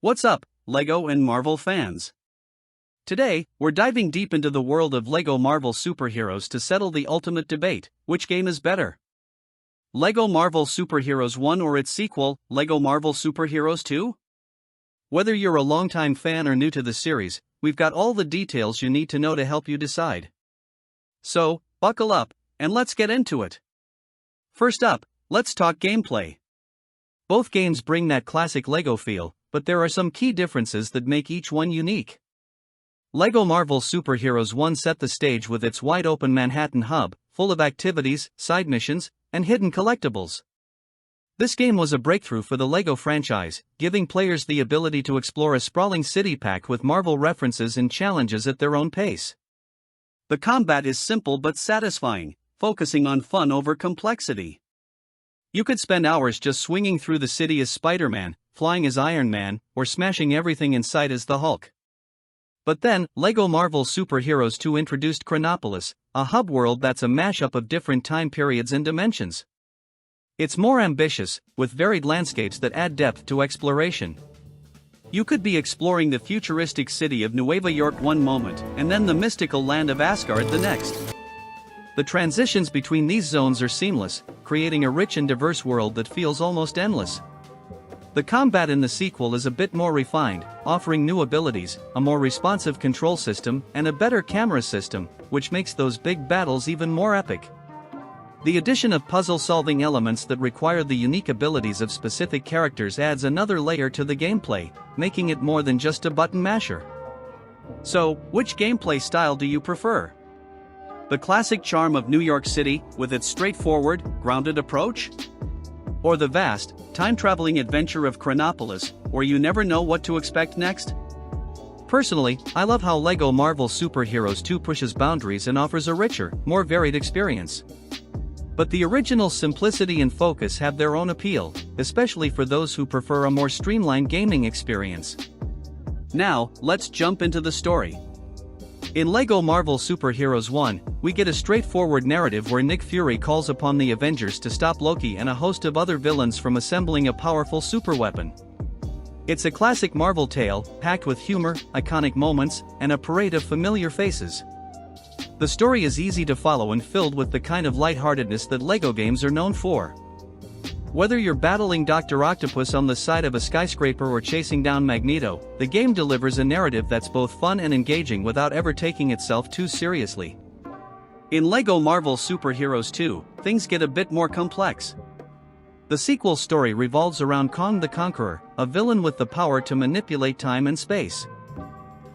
What's up, LEGO and Marvel fans? Today, we're diving deep into the world of LEGO Marvel superheroes to settle the ultimate debate: which game is better? LEGO Marvel Superheroes 1 or its sequel, LEGO Marvel Superheroes 2? Whether you're a longtime fan or new to the series, we've got all the details you need to know to help you decide. So, buckle up, and let's get into it. First up, let's talk gameplay. Both games bring that classic LEGO feel, but there are some key differences that make each one unique. LEGO Marvel Superheroes 1 set the stage with its wide-open Manhattan hub, full of activities, side missions, and hidden collectibles. This game was a breakthrough for the LEGO franchise, giving players the ability to explore a sprawling city packed with Marvel references and challenges at their own pace. The combat is simple but satisfying, focusing on fun over complexity. You could spend hours just swinging through the city as Spider-Man, flying as Iron Man, or smashing everything in sight as the Hulk. But then, LEGO Marvel Superheroes 2 introduced Chronopolis, a hub world that's a mashup of different time periods and dimensions. It's more ambitious, with varied landscapes that add depth to exploration. You could be exploring the futuristic city of Nueva York one moment, and then the mystical land of Asgard the next. The transitions between these zones are seamless, creating a rich and diverse world that feels almost endless. The combat in the sequel is a bit more refined, offering new abilities, a more responsive control system, and a better camera system, which makes those big battles even more epic. The addition of puzzle-solving elements that require the unique abilities of specific characters adds another layer to the gameplay, making it more than just a button masher. So, which gameplay style do you prefer? The classic charm of New York City, with its straightforward, grounded approach? Or the vast, time-traveling adventure of Chronopolis, where you never know what to expect next? Personally, I love how LEGO Marvel Superheroes 2 pushes boundaries and offers a richer, more varied experience. But the original's simplicity and focus have their own appeal, especially for those who prefer a more streamlined gaming experience. Now, let's jump into the story. In LEGO Marvel Superheroes 1, we get a straightforward narrative where Nick Fury calls upon the Avengers to stop Loki and a host of other villains from assembling a powerful superweapon. It's a classic Marvel tale, packed with humor, iconic moments, and a parade of familiar faces. The story is easy to follow and filled with the kind of lightheartedness that LEGO games are known for. Whether you're battling Dr. Octopus on the side of a skyscraper or chasing down Magneto, the game delivers a narrative that's both fun and engaging without ever taking itself too seriously. In LEGO Marvel Superheroes 2, things get a bit more complex. The sequel story revolves around Kong the Conqueror, a villain with the power to manipulate time and space.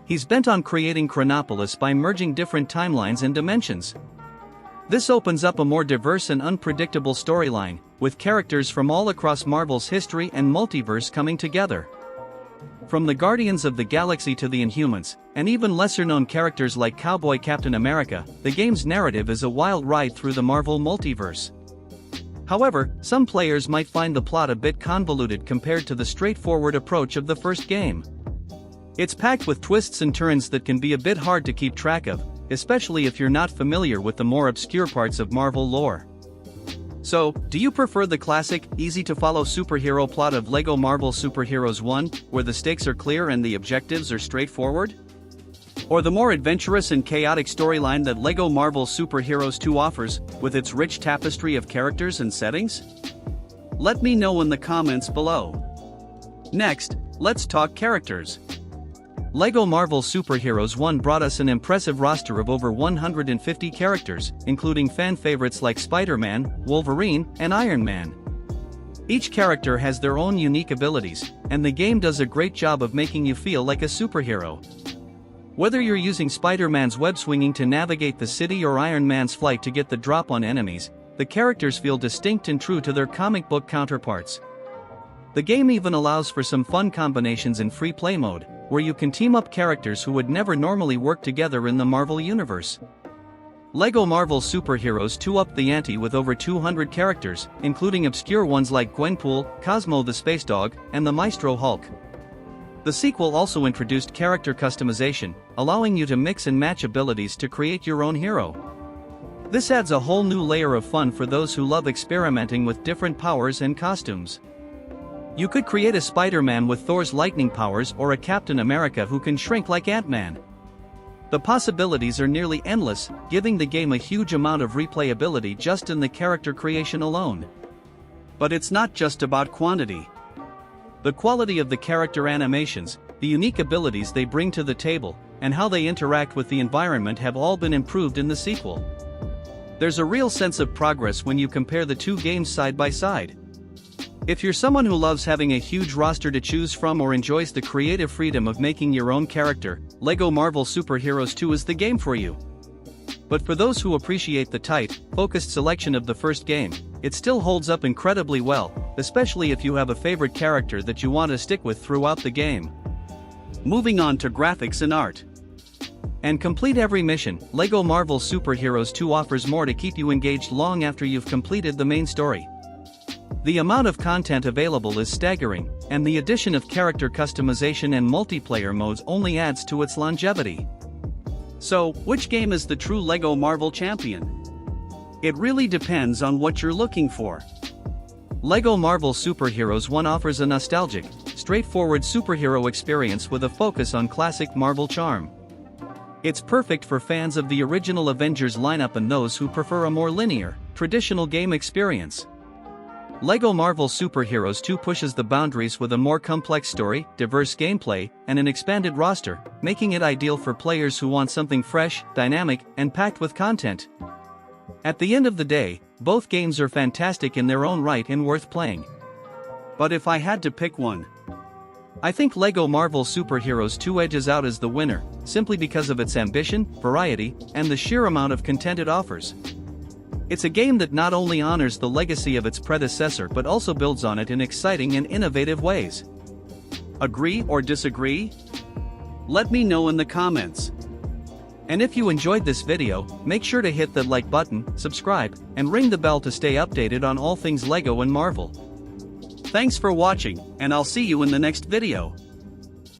He's bent on creating Chronopolis by merging different timelines and dimensions. This opens up a more diverse and unpredictable storyline, with characters from all across Marvel's history and multiverse coming together. From the Guardians of the Galaxy to the Inhumans, and even lesser-known characters like Cowboy Captain America, the game's narrative is a wild ride through the Marvel multiverse. However, some players might find the plot a bit convoluted compared to the straightforward approach of the first game. It's packed with twists and turns that can be a bit hard to keep track of, especially if you're not familiar with the more obscure parts of Marvel lore. So, do you prefer the classic, easy-to-follow superhero plot of LEGO Marvel Superheroes 1, where the stakes are clear and the objectives are straightforward? Or the more adventurous and chaotic storyline that LEGO Marvel Superheroes 2 offers, with its rich tapestry of characters and settings? Let me know in the comments below. Next, let's talk characters. LEGO Marvel Superheroes 1 brought us an impressive roster of over 150 characters, including fan favorites like Spider-Man, Wolverine, and Iron Man. Each character has their own unique abilities, and the game does a great job of making you feel like a superhero. Whether you're using Spider-Man's web swinging to navigate the city or Iron Man's flight to get the drop on enemies, the characters feel distinct and true to their comic book counterparts. The game even allows for some fun combinations in free play mode, where you can team up characters who would never normally work together in the Marvel universe. LEGO Marvel Superheroes 2 upped the ante with over 200 characters, including obscure ones like Gwenpool, Cosmo the Space Dog, and the Maestro Hulk. The sequel also introduced character customization, allowing you to mix and match abilities to create your own hero. This adds a whole new layer of fun for those who love experimenting with different powers and costumes. You could create a Spider-Man with Thor's lightning powers or a Captain America who can shrink like Ant-Man. The possibilities are nearly endless, giving the game a huge amount of replayability just in the character creation alone. But it's not just about quantity. The quality of the character animations, the unique abilities they bring to the table, and how they interact with the environment have all been improved in the sequel. There's a real sense of progress when you compare the two games side by side. If you're someone who loves having a huge roster to choose from or enjoys the creative freedom of making your own character, LEGO Marvel Super Heroes 2 is the game for you. But for those who appreciate the tight, focused selection of the first game, it still holds up incredibly well, especially if you have a favorite character that you want to stick with throughout the game. Moving on to graphics and art. And complete every mission, LEGO Marvel Super Heroes 2 offers more to keep you engaged long after you've completed the main story. The amount of content available is staggering, and the addition of character customization and multiplayer modes only adds to its longevity. So, which game is the true LEGO Marvel champion? It really depends on what you're looking for. LEGO Marvel Super Heroes 1 offers a nostalgic, straightforward superhero experience with a focus on classic Marvel charm. It's perfect for fans of the original Avengers lineup and those who prefer a more linear, traditional game experience. LEGO Marvel Super Heroes 2 pushes the boundaries with a more complex story, diverse gameplay, and an expanded roster, making it ideal for players who want something fresh, dynamic, and packed with content. At the end of the day, both games are fantastic in their own right and worth playing. But if I had to pick one, I think LEGO Marvel Super Heroes 2 edges out as the winner, simply because of its ambition, variety, and the sheer amount of content it offers. It's a game that not only honors the legacy of its predecessor but also builds on it in exciting and innovative ways. Agree or disagree? Let me know in the comments. And if you enjoyed this video, make sure to hit the like button, subscribe, and ring the bell to stay updated on all things LEGO and Marvel. Thanks for watching, and I'll see you in the next video.